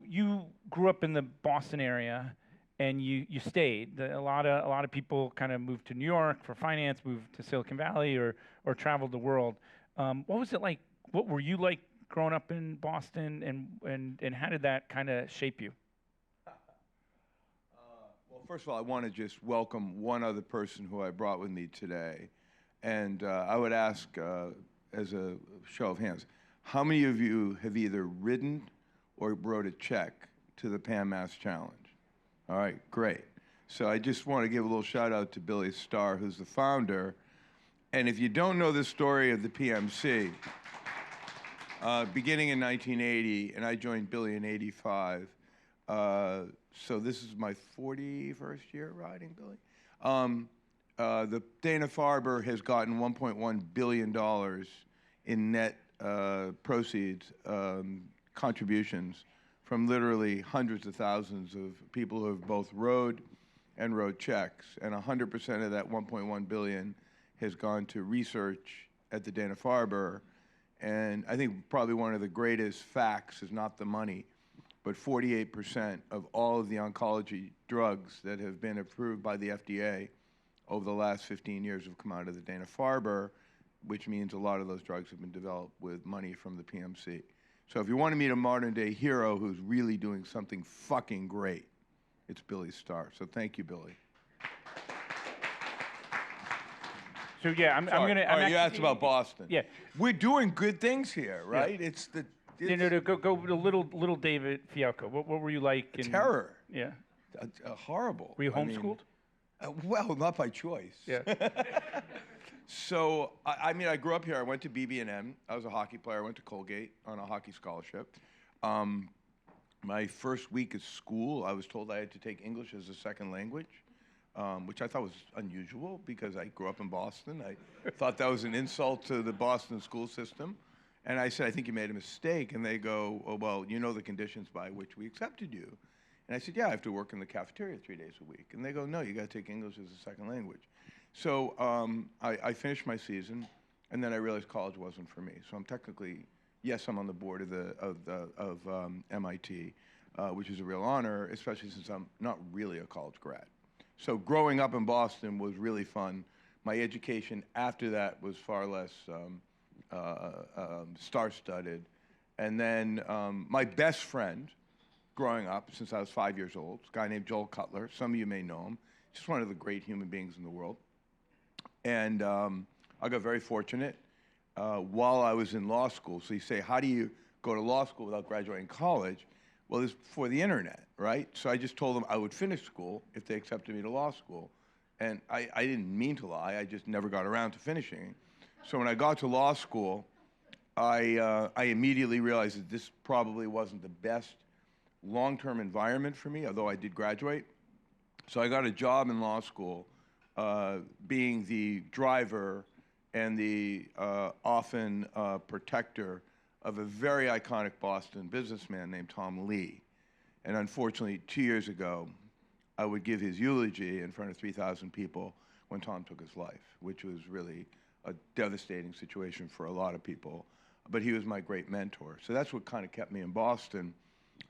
you grew up in the Boston area, and you stayed. A lot of people kind of moved to New York for finance, moved to Silicon Valley, or traveled the world. What was it like? What were you like growing up in Boston, and how did that kind of shape you? Well, first of all, I want to just welcome one other person who I brought with me today. And I would ask, as a show of hands, how many of you have either written or wrote a check to the Pan Mass Challenge? All right, great. So I just want to give a little shout out to Billy Starr, who's the founder. And if you don't know the story of the PMC, beginning in 1980, and I joined Billy in 85, so this is my 41st year riding, Billy. The Dana-Farber has gotten $1.1 billion in net proceeds, contributions from literally hundreds of thousands of people who have both rode and wrote checks. And 100% of that $1.1 billion has gone to research at the Dana-Farber. And I think probably one of the greatest facts is not the money, but 48% of all of the oncology drugs that have been approved by the FDA over the last 15 years have come out of the Dana-Farber, which means a lot of those drugs have been developed with money from the PMC. So if you want to meet a modern day hero who's really doing something fucking great, it's Billy Starr. So thank you, Billy. So yeah, I'm gonna. All right, you asked about Boston. Yeah, we're doing good things here, right? Yeah. It's the. No, go to little David Fialkow. What were you like? Terror. Yeah. Horrible. Were you homeschooled? Well, not by choice. Yeah. So, I mean, I grew up here. I went to BB&M. I was a hockey player. I went to Colgate on a hockey scholarship. My first week of school, I was told I had to take English as a second language, which I thought was unusual because I grew up in Boston. I thought that was an insult to the Boston school system. And I said, I think you made a mistake. And they go, oh, well, you know the conditions by which we accepted you. And I said, yeah, I have to work in the cafeteria 3 days a week. And they go, no, you got to take English as a second language. So I finished my season, and then I realized college wasn't for me. So I'm technically, yes, I'm on the board of MIT, which is a real honor, especially since I'm not really a college grad. So growing up in Boston was really fun. My education after that was far less star-studded. And then my best friend growing up since I was 5 years old, a guy named Joel Cutler. Some of you may know him. Just one of the great human beings in the world. And I got very fortunate while I was in law school. So you say, how do you go to law school without graduating college? Well, it's before the internet, right? So I just told them I would finish school if they accepted me to law school. And I didn't mean to lie. I just never got around to finishing. So when I got to law school, I immediately realized that this probably wasn't the best long-term environment for me, although I did graduate. So I got a job in law school being the driver and the often protector of a very iconic Boston businessman named Tom Lee. And unfortunately, 2 years ago, I would give his eulogy in front of 3,000 people when Tom took his life, which was really a devastating situation for a lot of people. But he was my great mentor. So that's what kind of kept me in Boston.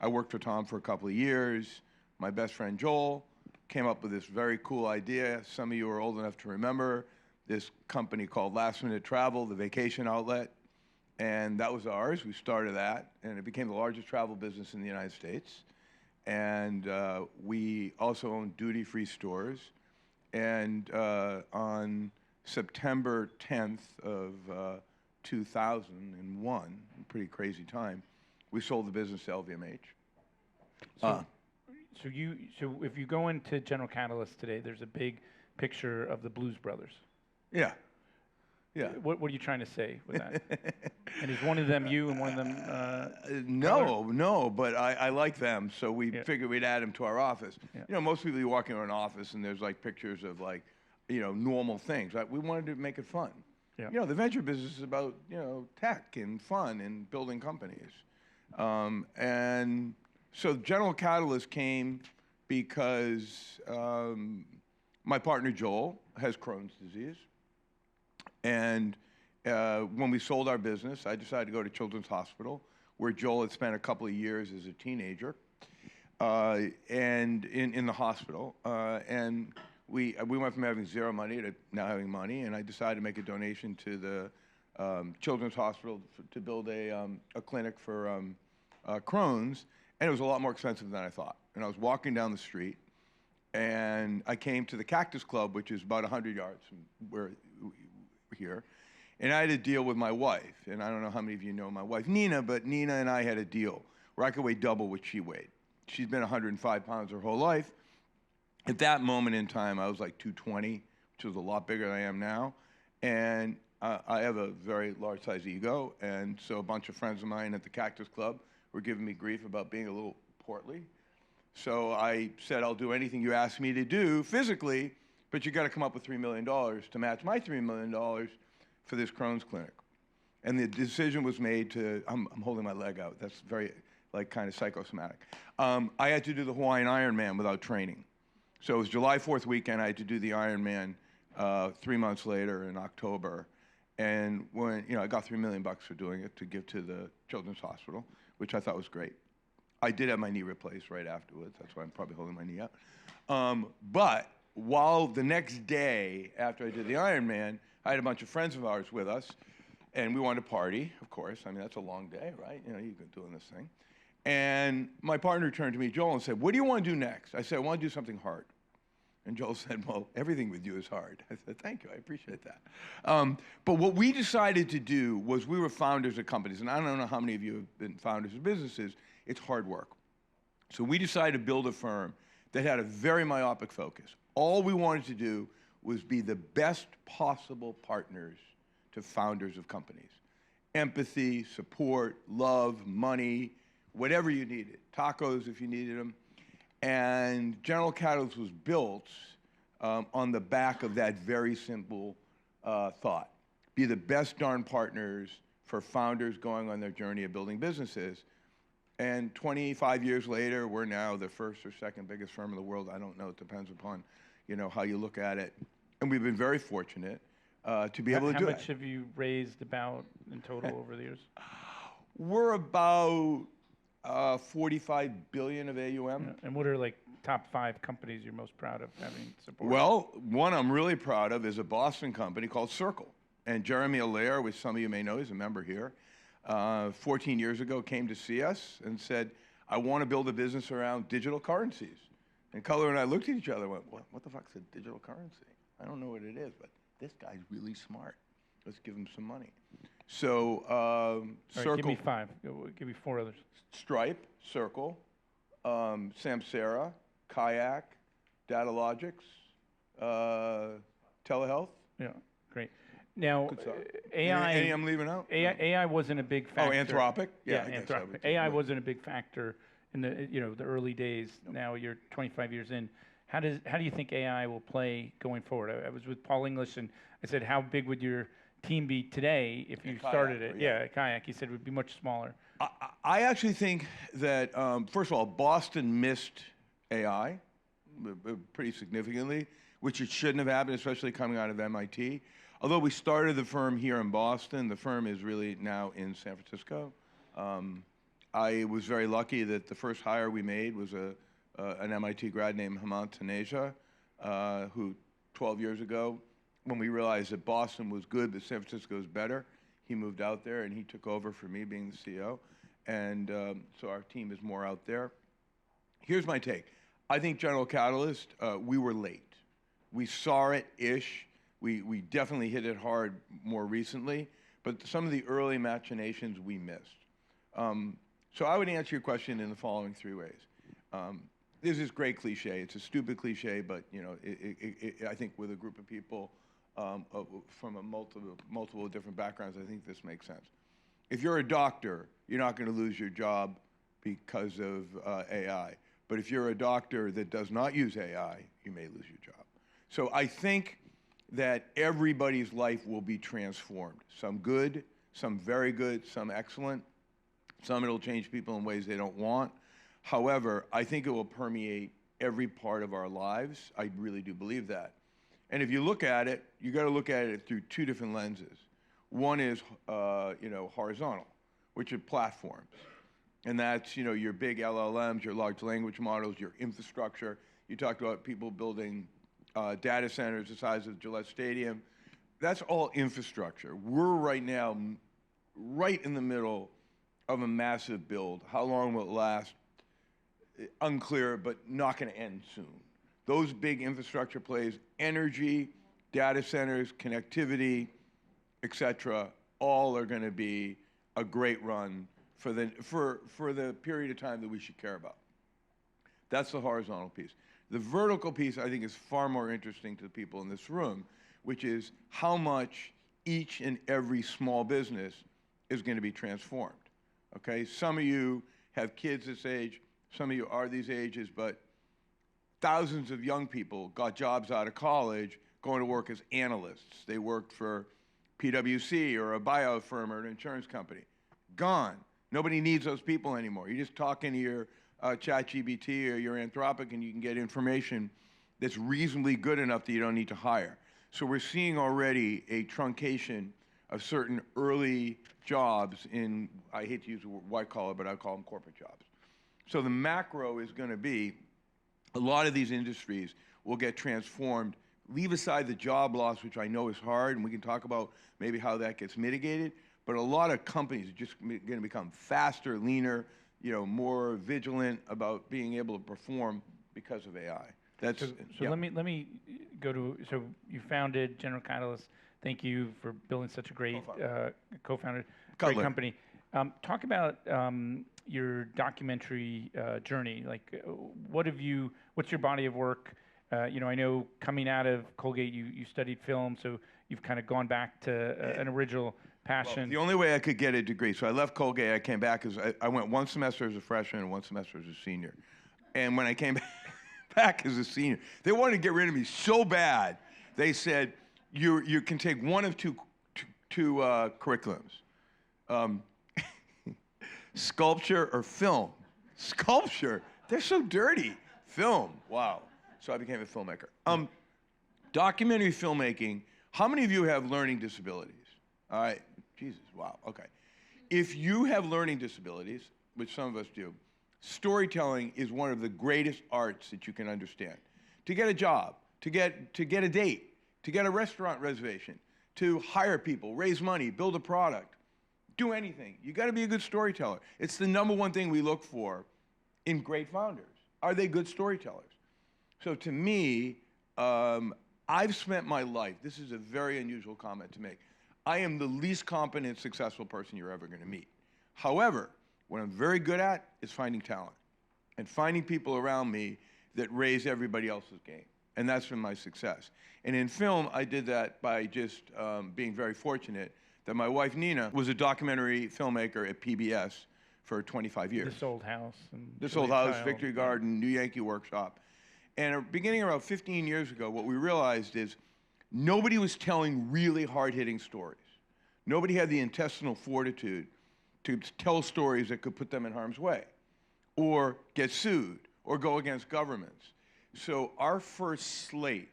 I worked for Tom for a couple of years. My best friend Joel came up with this very cool idea. Some of you are old enough to remember this company called Last Minute Travel, the vacation outlet. And that was ours. We started that, and it became the largest travel business in the United States. And we also owned duty-free stores. And on September 10th of 2001, a pretty crazy time, we sold the business to LVMH. So if you go into General Catalyst today, there's a big picture of the Blues Brothers. Yeah. Yeah. What are you trying to say with that? And is one of them you and one of them? No, but I like them, so we figured we'd add them to our office. Yeah. You know, most people, you walk into an office and there's like pictures of like, you know, normal things. Right? We wanted to make it fun. Yeah. You know, the venture business is about, you know, tech and fun and building companies. And so General Catalyst came because my partner Joel has Crohn's disease. And when we sold our business, I decided to go to Children's Hospital, where Joel had spent a couple of years as a teenager. and in the hospital. And we went from having zero money to now having money, and I decided to make a donation to the Children's Hospital to build a clinic for Crohn's, and it was a lot more expensive than I thought. And I was walking down the street, and I came to the Cactus Club, which is about 100 yards from where we're here, and I had a deal with my wife, and I don't know how many of you know my wife, Nina, but Nina and I had a deal where I could weigh double what she weighed. She's been 105 pounds her whole life. At that moment in time, I was like 220, which was a lot bigger than I am now, and I have a very large-sized ego, and so a bunch of friends of mine at the Cactus Club were giving me grief about being a little portly. So I said, I'll do anything you ask me to do physically, but you got to come up with $3 million to match my $3 million for this Crohn's clinic. And the decision was made to, I'm holding my leg out. That's very, like, kind of psychosomatic. I had to do the Hawaiian Ironman without training. So it was July 4th weekend. I had to do the Ironman 3 months later in October. And when, I got $3 million for doing it to give to the Children's Hospital, which I thought was great. I did have my knee replaced right afterwards. That's why I'm probably holding my knee out. But while the next day after I did the Ironman, I had a bunch of friends of ours with us, and we wanted to party, of course. I mean, that's a long day, right? You've been doing this thing. And my partner turned to me, Joel, and said, what do you want to do next? I said, I want to do something hard. And Joel said, well, everything with you is hard. I said, thank you, I appreciate that. But what we decided to do was we were founders of companies, and I don't know how many of you have been founders of businesses. It's hard work. So we decided to build a firm that had a very myopic focus. All we wanted to do was be the best possible partners to founders of companies. Empathy, support, love, money, whatever you needed. Tacos if you needed them. And General Catalyst was built on the back of that very simple thought. Be the best darn partners for founders going on their journey of building businesses. And 25 years later, we're now the first or second biggest firm in the world. I don't know. It depends upon, how you look at it. And we've been very fortunate to be able to do it. How much have you raised about in total over the years? We're about 45 billion of AUM. Yeah. And what are like top 5 companies you're most proud of having supported? Well, one I'm really proud of is a Boston company called Circle. And Jeremy Allaire, which some of you may know, he's a member here, 14 years ago came to see us and said, I want to build a business around digital currencies. And Color and I looked at each other and went, what the fuck's a digital currency? I don't know what it is, but this guy's really smart. Let's give him some money. So Circle. Right, give me 5. Give me 4 others. Stripe, Circle, Samsara, Kayak, DataLogix, telehealth. Yeah, great. Now, AI. Any I'm leaving out? AI wasn't a big factor. Oh, Anthropic? Yeah, Anthropic. AI wasn't a big factor in the early days. Nope. Now you're 25 years in. How do you think AI will play going forward? I was with Paul English, and I said, how big would your team be today if you started it? Yeah, Kayak. He said it would be much smaller. I actually think that, first of all, Boston missed AI pretty significantly, which it shouldn't have happened, especially coming out of MIT. Although we started the firm here in Boston, the firm is really now in San Francisco. I was very lucky that the first hire we made was an MIT grad named Hemant Taneja, who 12 years ago, when we realized that Boston was good but San Francisco was better, he moved out there and he took over for me being the CEO. And so our team is more out there. Here's my take. I think General Catalyst, we were late. We saw it-ish. We definitely hit it hard more recently, but some of the early machinations we missed. So I would answer your question in the following 3 ways. This is great cliche. It's a stupid cliche, but I think with a group of people from multiple different backgrounds, I think this makes sense. If you're a doctor, you're not going to lose your job because of AI. But if you're a doctor that does not use AI, you may lose your job. So I think that everybody's life will be transformed. Some good, some very good, some excellent. Some it'll change people in ways they don't want. However, I think it will permeate every part of our lives. I really do believe that. And if you look at it, you got to look at it through 2 different lenses. One is, horizontal, which are platforms. And that's, you know, your big LLMs, your large language models, your infrastructure. You talked about people building data centers the size of Gillette Stadium. That's all infrastructure. We're right now right in the middle of a massive build. How long will it last? Unclear, but not going to end soon. Those big infrastructure plays, energy, data centers, connectivity, et cetera, all are going to be a great run for the period of time that we should care about. That's the horizontal piece. The vertical piece, I think, is far more interesting to the people in this room, which is how much each and every small business is going to be transformed. Okay? Some of you have kids this age, some of you are these ages, but thousands of young people got jobs out of college going to work as analysts. They worked for PwC or a buyout firm or an insurance company. Gone. Nobody needs those people anymore. You just talk into your ChatGPT or your Anthropic and you can get information that's reasonably good enough that you don't need to hire. So we're seeing already a truncation of certain early jobs in, I hate to use the word white collar, but I call them corporate jobs. So the macro is going to be a lot of these industries will get transformed. Leave aside the job loss, which I know is hard, and we can talk about maybe how that gets mitigated. But a lot of companies are just going to become faster, leaner, you know, more vigilant about being able to perform because of AI. That's, so yeah. let me go to, so you founded General Catalyst. Thank you for building such a great co-founder, great company. Talk about your documentary journey. Like, what's your body of work? You know, I know coming out of Colgate, you studied film, so you've kind of gone back to an original passion. Well, the only way I could get a degree, so I left Colgate, I came back, I went one semester as a freshman and one semester as a senior. And when I came back as a senior, they wanted to get rid of me so bad, they said, you can take one of two curriculums, sculpture or film. Sculpture, they're so dirty. Film, wow. So I became a filmmaker. Documentary filmmaking, how many of you have learning disabilities? All right, Jesus, wow, okay. If you have learning disabilities, which some of us do, storytelling is one of the greatest arts that you can understand. To get a job, to get a date, to get a restaurant reservation, to hire people, raise money, build a product, do anything. You gotta be a good storyteller. It's the #1 thing we look for in great founders. Are they good storytellers? So to me, I've spent my life, this is a very unusual comment to make, I am the least competent, successful person you're ever gonna meet. However, what I'm very good at is finding talent and finding people around me that raise everybody else's game. And that's been my success. And in film, I did that by just being very fortunate that my wife, Nina, was a documentary filmmaker at PBS for 25 years. This Old House. This Old House, Victory Garden, New Yankee Workshop. And beginning around 15 years ago, what we realized is nobody was telling really hard-hitting stories. Nobody had the intestinal fortitude to tell stories that could put them in harm's way or get sued or go against governments. So our first slate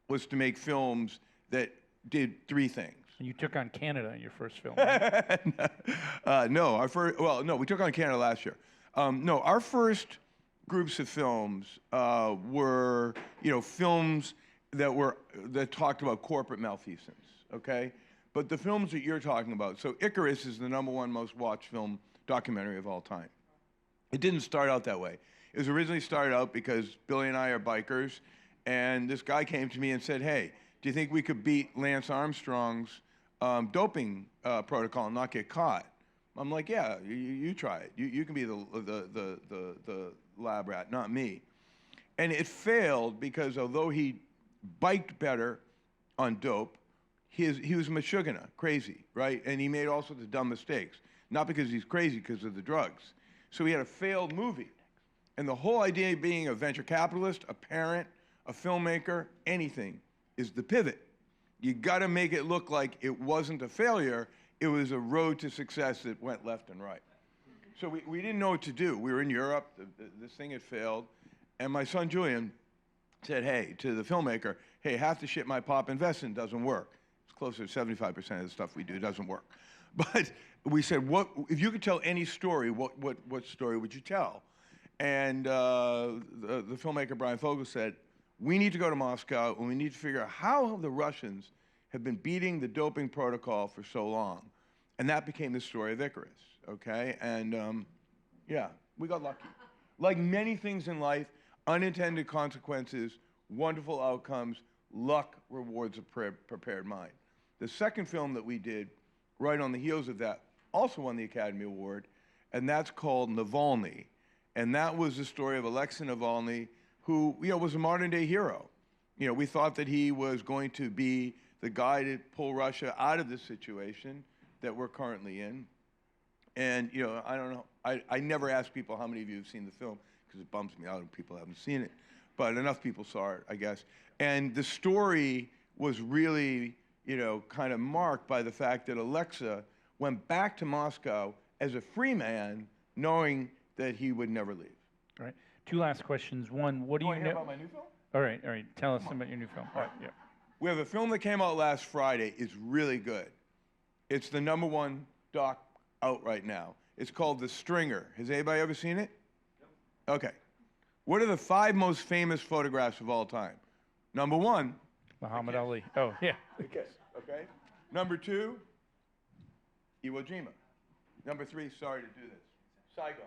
was to make films that did 3 things. And you took on Canada in your first film. No, we took on Canada last year. No, our first groups of films were, you know, films that talked about corporate malfeasance, okay? But the films that you're talking about, so Icarus is the #1 most watched film documentary of all time. It didn't start out that way. It was originally started out because Billy and I are bikers, and this guy came to me and said, hey, do you think we could beat Lance Armstrong's doping protocol and not get caught? I'm like, yeah, you try it. You can be the lab rat, not me. And it failed because although he biked better on dope, he was mashugana, crazy, right? And he made all sorts of dumb mistakes. Not because he's crazy, because of the drugs. So he had a failed movie. And the whole idea of being a venture capitalist, a parent, a filmmaker, anything, is the pivot. You gotta make it look like it wasn't a failure, it was a road to success that went left and right. So we didn't know what to do. We were in Europe, this thing had failed, and my son Julian said, hey, to the filmmaker, hey, half the shit my pop invests in doesn't work. It's closer to 75% of the stuff we do doesn't work. But we said, what if you could tell any story? What story would you tell? And the filmmaker Brian Fogel said, we need to go to Moscow and we need to figure out how the Russians have been beating the doping protocol for so long. And that became the story of Icarus, okay? And yeah, we got lucky. Like many things in life, unintended consequences, wonderful outcomes, luck rewards a prepared mind. The second film that we did, right on the heels of that, also won the Academy Award, and that's called Navalny. And that was the story of Alexei Navalny, who, was a modern-day hero. We thought that he was going to be the guy to pull Russia out of this situation that we're currently in. And, I don't know, I never ask people how many of you have seen the film, because it bums me out if people haven't seen it. But enough people saw it, I guess. And the story was really, kind of marked by the fact that Alexei went back to Moscow as a free man, knowing that he would never leave. All right. Two last questions. One, what do you know? About my new film? All right. Tell us about your new film. All right. Yeah. We have a film that came out last Friday. It's really good. It's the #1 doc out right now. It's called The Stringer. Has anybody ever seen it? No. Okay. What are the 5 most famous photographs of all time? #1. Muhammad Ali. Oh, yeah. Okay. #2, Iwo Jima. #3, sorry to do this, Saigon.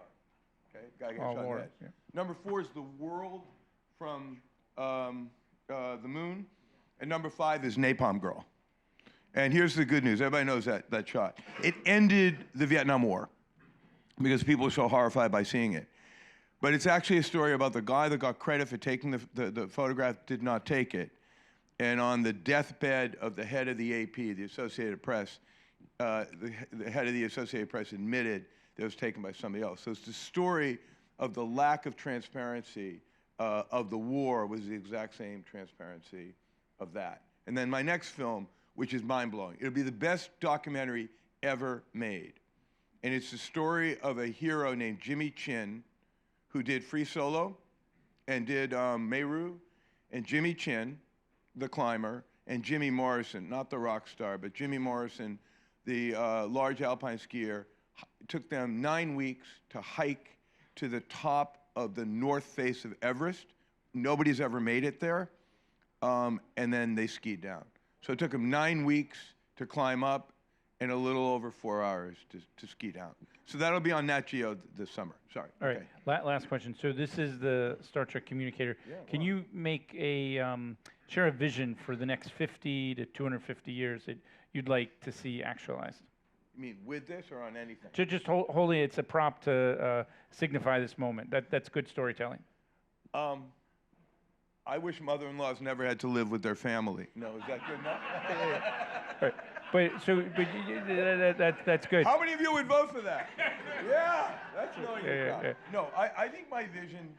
Okay, gotta get shot in the head. Yeah. #4 is the world from the moon, and #5 is Napalm Girl. And here's the good news: everybody knows that shot. It ended the Vietnam War because people were so horrified by seeing it. But it's actually a story about the guy that got credit for taking the photograph, did not take it. And on the deathbed of the head of the AP, the Associated Press, the head of the Associated Press admitted that it was taken by somebody else. So it's the story of the lack of transparency of the war was the exact same transparency of that. And then my next film, which is mind-blowing. It'll be the best documentary ever made. And it's the story of a hero named Jimmy Chin, who did Free Solo and did Meru, and Jimmy Chin, the climber, and Jimmy Morrison, not the rock star, but Jimmy Morrison, the large alpine skier. It took them 9 weeks to hike to the top of the north face of Everest. Nobody's ever made it there. And then they skied down. So it took them 9 weeks to climb up and a little over 4 hours to ski down. So that'll be on Nat Geo this summer. Sorry. All right. Last question. So this is the Star Trek communicator. Yeah, Can you make share a vision for the next 50 to 250 years that you'd like to see actualized? You mean with this or on anything? Just wholly, it's a prop to signify this moment. That's good storytelling. I wish mother-in-laws never had to live with their family. No, is that good enough? Right. That's good. How many of you would vote for that? Yeah, that's knowing your crowd. Yeah. No, I think my vision,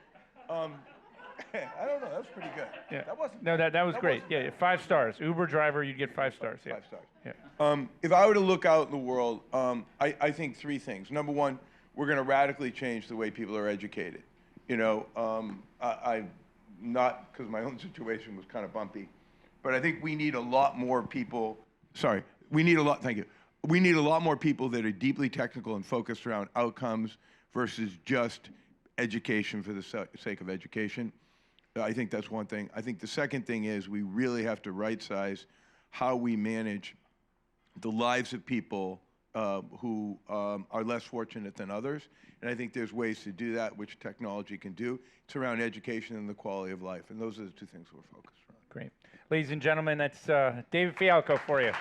I don't know, that was pretty good. Yeah. That wasn't. No, that was great. Yeah, 5 stars. Uber driver, you'd get 5 stars. Yeah. 5 stars. Yeah. If I were to look out in the world, I think 3 things. #1, we're going to radically change the way people are educated. I not because my own situation was kind of bumpy, but I think we need a lot more people. Thank you. We need a lot more people that are deeply technical and focused around outcomes versus just education for the sake of education. I think that's one thing. I think the second thing is we really have to right-size how we manage the lives of people who are less fortunate than others. And I think there's ways to do that, which technology can do. It's around education and the quality of life. And those are the 2 things we're focused on. Great. Ladies and gentlemen, that's David Fialkow for you.